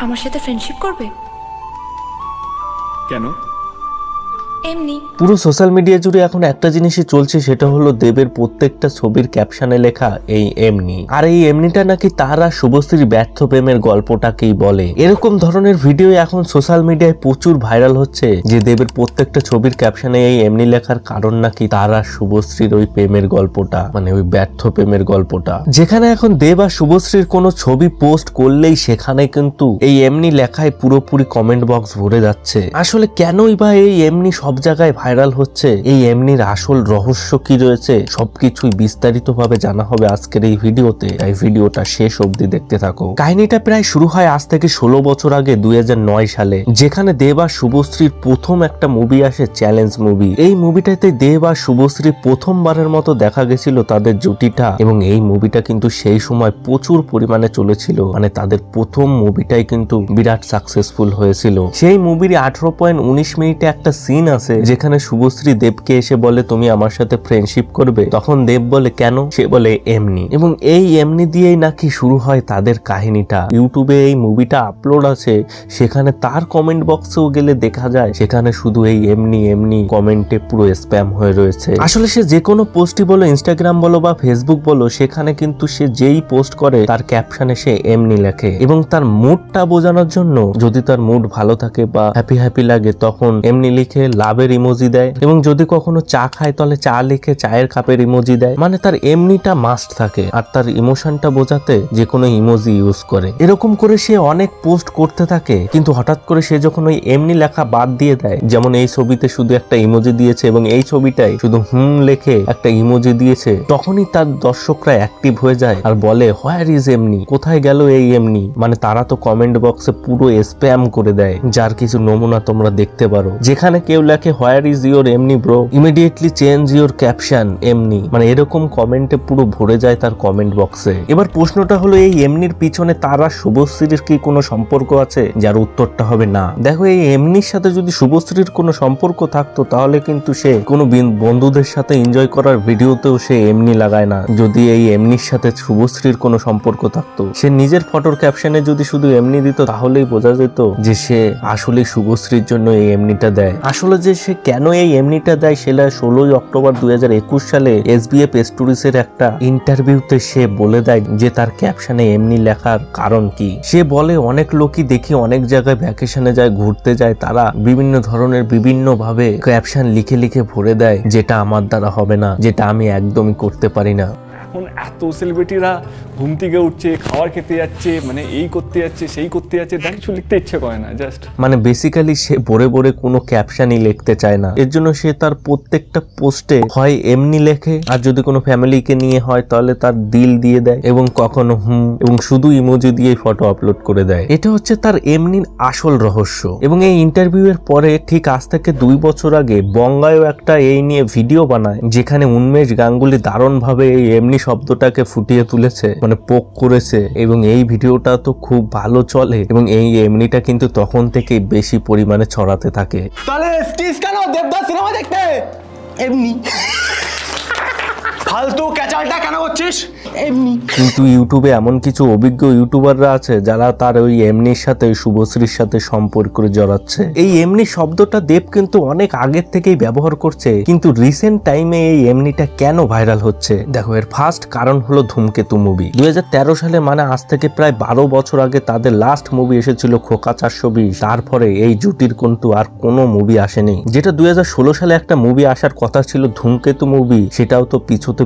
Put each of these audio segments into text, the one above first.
আমার সাথে ফ্রেন্ডশিপ করবে? কেন? এমনি। পুরো সোশ্যাল মিডিয়া জুড়ে এখন একটা জিনিসই চলছে, সেটা হলো দেবের প্রত্যেকটা ছবির ক্যাপশনে লেখা এই এমনি। আর এই এমনিটা নাকি তারা শুভশ্রীর ব্যর্থ প্রেমের গল্পটাকেই বলে। এরকম ধরনের ভিডিও এখন সোশ্যাল মিডিয়ায় প্রচুর ভাইরাল হচ্ছে, যে দেবের প্রত্যেকটা ছবির ক্যাপশনে এই এমনি লেখার কারণ নাকি তারা শুভশ্রীর ওই প্রেমের গল্পটা, মানে ওই ব্যর্থ প্রেমের গল্পটা। যেখানে এখন দেব আর শুভশ্রীর কোনো ছবি পোস্ট করলেই সেখানে কিন্তু এই এমনি লেখায় পুরোপুরি কমেন্ট বক্স ভরে যাচ্ছে। আসলে কেনই বা এই এমনি সব জায়গায় ভাইরাল হচ্ছে, এই এমনির আসল রহস্য কি রয়েছে, সবকিছুই বিস্তারিতভাবে জানা হবে আজকের এই ভিডিওতে। তাই ভিডিওটা শেষ অবধি দেখতে থাকো। কাহিনীটা প্রায় শুরু হয় আজ থেকে 16 বছর আগে 2009 সালে, যেখানে দেব আর শুভশ্রীর প্রথম একটা মুভি আসে, চ্যালেঞ্জ মুভি। এই মুভিটাতে দেব আর শুভশ্রী প্রথমবারের মতো দেখা গেছিল তাদের জুটিটা, এবং এই মুভিটা কিন্তু সেই সময় প্রচুর পরিমাণে চলেছিল। মানে তাদের প্রথম মুভিটাই কিন্তু বিরাট সাকসেসফুল হয়েছিল। সেই মুভির 18.19 মিনিটে একটা সিন আছে যেখানে শুভশ্রী দেবকে এসে বলে তুমি আমার সাথে ফ্রেন্ডশিপ করবে। তখন দেব বলে কেন? সে বলে এমনি। এবং এই এমনি দিয়েই নাকি শুরু হয় তাদের কাহিনীটা। ইউটিউবে এই মুভিটা আপলোড আছে, সেখানে তার কমেন্ট বক্সেও গেলে দেখা যায় সেখানে শুধু এই এমনি এমনি কমেন্টে পুরো স্প্যাম হয়ে রয়েছে। আসলে সে যে কোনো পোস্টই বলো, ইনস্টাগ্রাম বলো বা ফেসবুক বলো, সেখানে কিন্তু সে যেই পোস্ট করে তার ক্যাপশনে সে এমনি লেখে, এবং তার মুডটা বোঝানোর জন্য যদি তার মুড ভালো থাকে বা হ্যাপি হ্যাপি লাগে তখন এমনি লিখে লাভের ইমোজি দেয়, এবং যদি কখনো চা খায় তাহলে চা লিখে চায়ের কাপের ইমোজি দেয়। মানে তার এমনিটা মাস্ট থাকে, আর তার ইমোশনটা বোঝাতে যে কোনো ইমোজি ইউজ করে। এরকম করে সে অনেক পোস্ট করতে থাকে, কিন্তু হঠাৎ করে সে যখন ওই এমনি লেখা বাদ দিয়ে দেয়, যেমন এই ছবিতে শুধু একটা ইমোজি দিয়েছে এবং এই ছবিটাই শুধু লেখে একটা ইমোজি দিয়েছে, তখনই তার দর্শকরা অ্যাক্টিভ হয়ে যায় আর বলে হোয়ার ইজ এমনি, কোথায় গেল এই এমনি। মানে তারা তো কমেন্ট বক্সে পুরো স্প্যাম করে দেয়, যার কিছু নমুনা তোমরা দেখতে পারো। যেখানে কেউ লেখে হোয়ার ইজ ইউর এমনি bro, immediately change your caption এমনি। মানে এরকম কমেন্টে পুরো ভরে যায় তার কমেন্ট বক্সে। এবার প্রশ্নটা হলো এই এমনির পিছনে তারা শুভশ্রীর কি কোনো সম্পর্ক আছে? যার উত্তরটা হবে না। দেখো, এই এমনির সাথে যদি শুভশ্রীর কোনো সম্পর্ক থাকতো তাহলে কিন্তু সে কোনো বন্ধুদের সাথে এনজয় করার ভিডিওতেও সে এমনি লাগায় না। যদি এই এমনির সাথে শুভশ্রীর কোনো সম্পর্ক থাকতো, সে নিজের ফটোর ক্যাপশনে যদি শুধু এমনি দিত তাহলেই বোঝা যেত যে সে আসলে শুভশ্রীর জন্য এই এমনিটা দেয়। আসলে যে সে কেন এই এমনিটা দেয় সেটা 16 অক্টোবর 2021 সালে SBF স্টোরিজের একটা ইন্টারভিউতে সে বলে দেয় যে তার ক্যাপশনে এমনি লেখার কারণ কি। সে বলে অনেক লোকই দেখি অনেক জায়গায় ভ্যাকেশনে যায়, ঘুরতে যায়, তারা বিভিন্ন ধরনের বিভিন্ন ভাবে ক্যাপশন লিখে লিখে ভরে দেয়, যেটা আমার দ্বারা হবে না, যেটা আমি একদমই করতে পারি না। এখন এত সেলিব্রিটিরা ঘুম থেকে উঠছে, খাবার খেতে যাচ্ছে, মানে এই করতে যাচ্ছে, সেই করতে যাচ্ছে, তার কিছু লিখতে ইচ্ছে করে না। জাস্ট মানে বেসিক্যালি সে ভরে ভরে কোনো ক্যাপশনই লিখতে চায় না। এর জন্য সে তার প্রত্যেকটা পোস্টে হয় এমনি লেখে, আর যদি কোনো ফ্যামিলিকে নিয়ে হয় তাহলে তার দিল দিয়ে দেয়, এবং কখনো এবং শুধু ইমোজি দিয়ে ফটো আপলোড করে দেয়। এটা হচ্ছে তার এমনির আসল রহস্য। এবং এই ইন্টারভিউ এর পরে ঠিক আজ থেকে 2 বছর আগে বঙ্গায়ও একটা এই নিয়ে ভিডিও বানায়, যেখানে উন্মেষ গাঙ্গুলি দারুণ ভাবে এই এমনি শব্দটাকে ফুটিয়ে তুলেছে, মানে পোক করেছে, এবং এই ভিডিওটা তো খুব ভালো চলে, এবং এই এমনিটা কিন্তু তখন থেকে বেশি পরিমাণে ছড়াতে থাকে। তাহলে এসছিস কেন দেবদাস সিনেমা দেখতে? এমনি ফালতু ক্যাচালটা কেন করছিস? এমনি। কিন্তু ইউটিউবে এমন কিছু অভিজ্ঞ ইউটিউবাররা আছে যারা তার ওই এমনির সাথে শুভশ্রীর সাথে সম্পর্ক জড়াচ্ছে। এই এমনি শব্দটা দেব কিন্তু অনেক আগের থেকেই ব্যবহার করছে, কিন্তু রিসেন্ট টাইমে এই এমনিটা কেন ভাইরাল হচ্ছে? দেখো, এর ফার্স্ট কারণ হলো ধূমকেতু মুভি। 2013 সালে, মানে আজ থেকে প্রায় 12 বছর আগে তাদের লাস্ট মুভি এসেছিল খোকা 420। তারপরে এই জুটির কিন্তু আর কোনো মুভি আসেনি। যেটা 2016 সালে একটা মুভি আসার কথা ছিল ধূমকেতু মুভি, সেটাও তো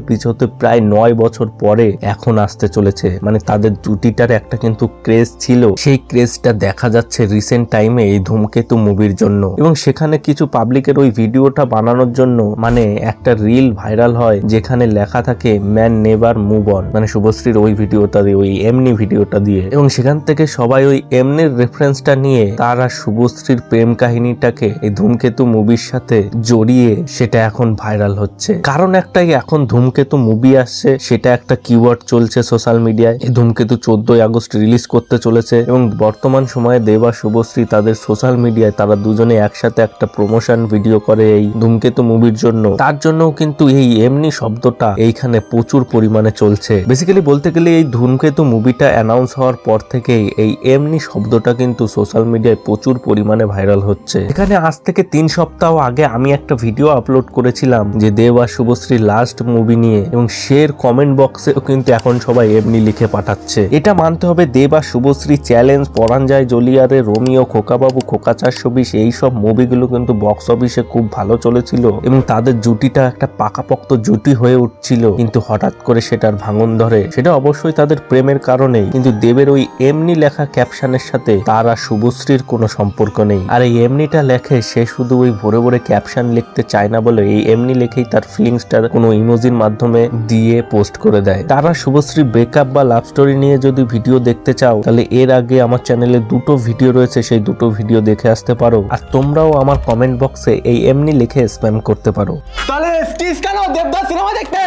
পিছতে প্রায় 9 বছর পরে এখন আসতে চলেছে। মানে তাদের জুটিটার একটা কিন্তু ক্রেজ ছিল, সেই ক্রেজটা দেখা যাচ্ছে রিসেন্ট টাইমে এই ধূমকেতু মুভির জন্য। এবং সেখানে কিছু পাবলিকের ওই ভিডিওটা বানানোর জন্য মানে একটা রিল ভাইরাল হয়, যেখানে লেখা থাকে ম্যান নেভার মুভ অন, মানে শুভশ্রীর ওই ভিডিওটা দিয়ে, ওই এমনি ভিডিওটা দিয়ে। এবং সেখান থেকে সবাই ওই এমনির রেফারেন্সটা নিয়ে তারা শুভশ্রীর প্রেম কাহিনীটাকে এই ধূমকেতু মুভির সাথে জড়িয়ে সেটা এখন ভাইরাল হচ্ছে। কারণ একটাই, এখন ধূমকেতু মুভি আসছে সেটা একটা কিওয়ার্ড চলছে সোশ্যাল মিডিয়ায়। এই ধূমকেতু 14ই আগস্ট রিলিজ করতে চলেছে এবং বর্তমান সময়ে দেব আর শুভশ্রী তাদের সোশ্যাল মিডিয়ায় তারা দুজনে একসাথে একটা প্রমোশন ভিডিও করে এই ধূমকেতু মুভির জন্য। তার জন্যও কিন্তু এই এমনি শব্দটা এইখানে প্রচুর পরিমাণে চলছে। বেসিক্যালি বলতে গেলে এই ধূমকেতু মুভিটা অ্যানাউন্স হওয়ার পর থেকেই এই এমনি শব্দটা কিন্তু সোশ্যাল মিডিয়ায় প্রচুর পরিমাণে ভাইরাল হচ্ছে। এখানে আজ থেকে 3 সপ্তাহ আগে আমি একটা ভিডিও আপলোড করেছিলাম যে দেব আর শুভশ্রী লাস্ট মুভি নিয়ে, এবং শের কমেন্ট বক্সেও কিন্তু এখন সবাই এমনি লিখে পাঠাচ্ছে। এটা মানতে হবে দেব আর শুভশ্রী চ্যালেঞ্জ, পরাণ যায় জলিয়ারে, রোমিও, খোকাবাবু, খোকা 420 এইসব মুভিগুলো কিন্তু বক্স অফিসে খুব ভালো চলেছিল এবং তাদের জুটিটা একটা পাকাপোক্ত জুটি হয়ে উঠছিল, কিন্তু হঠাৎ করে সেটার ভাঙন ধরে। সেটা অবশ্যই তাদের প্রেমের কারণেই, কিন্তু দেবের ওই এমনি লেখা ক্যাপশনের সাথে তার আর শুভশ্রীর কোনো সম্পর্ক নেই। আর এই এমনিটা লেখে সে শুধু ওই ভরে ভরে ক্যাপশন লিখতে চায় না বলে এই এমনি লেখেই তার ফিলিংসটা কোনো ইমোজির মাধ্যমে দিয়ে পোস্ট করে দেয়। তারা শুভশ্রী ব্রেকআপ বা লাভ স্টোরি নিয়ে যদি ভিডিও দেখতে চাও তাহলে এর আগে আমার চ্যানেলে 2টো ভিডিও রয়েছে, সেই 2টো ভিডিও দেখে আসতে পারো। আর তোমরাও আমার কমেন্ট বক্সে এই এমনি লিখে স্প্যাম করতে পারো। তাহলে এসছিস কেন দেবদাস সিনেমা দেখতে?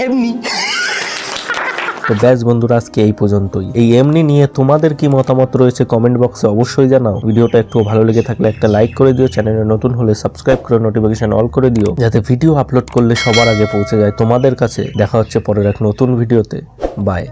এমনি। তো ব্যাস বন্ধুরা, আজকে এই পর্যন্তই। এই এমনি নিয়ে তোমাদের কি মতামত রয়েছে কমেন্ট বক্সে অবশ্যই জানাও। ভিডিওটা একটু ভালো লেগে থাকলে একটা লাইক করে দিও, চ্যানেলে নতুন হলে সাবস্ক্রাইব করে নোটিফিকেশন অল করে দিও, যাতে ভিডিও আপলোড করলে সবার আগে পৌঁছে যায় তোমাদের কাছে। দেখা হচ্ছে পরের এক নতুন ভিডিওতে। বাই।